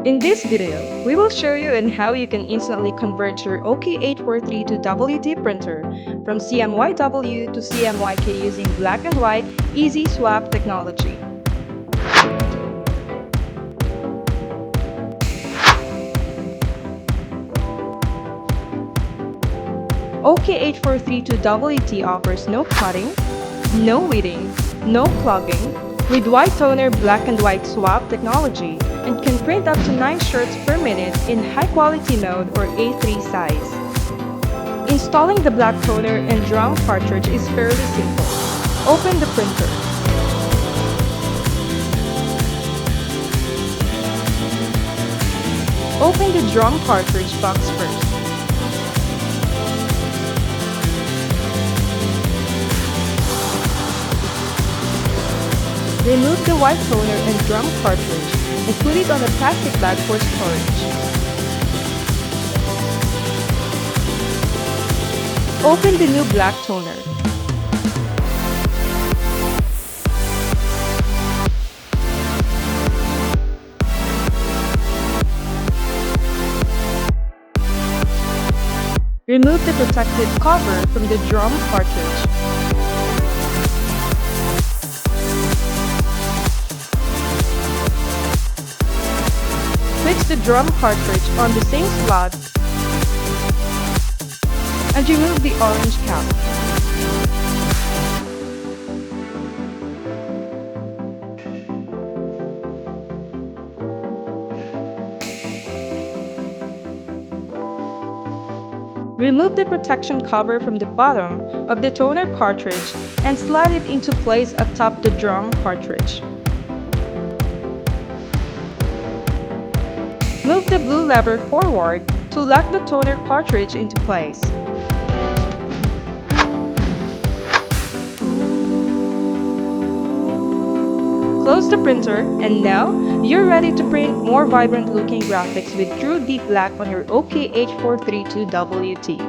In this video, we will show you on how you can instantly convert your OK8432wt printer from CMYW to CMYK using black and white easy swap technology. OK8432wt offers no cutting, no weeding, no clogging, with white toner black and white swap technology, and can print up to 9 shirts per minute in high-quality mode or A3 size. Installing the black toner and drum cartridge is fairly simple. Open the printer. Open the drum cartridge box first. Remove the white toner and drum cartridge and put it on a plastic bag for storage. Open the new black toner. Remove the protective cover from the drum cartridge. Fix the drum cartridge on the same slot and remove the orange cap. Remove the protection cover from the bottom of the toner cartridge and slide it into place atop the drum cartridge. Move the blue lever forward to lock the toner cartridge into place. Close the printer, and now you're ready to print more vibrant looking graphics with True Black on your OK8432wt.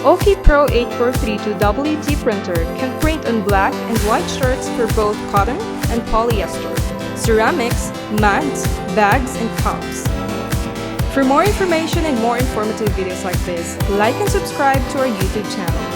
OK pro8432wt printer can print on black and white shirts for both cotton and polyester, ceramics, mats, bags, and cups. For more information and more informative videos like this, like and subscribe to our YouTube channel.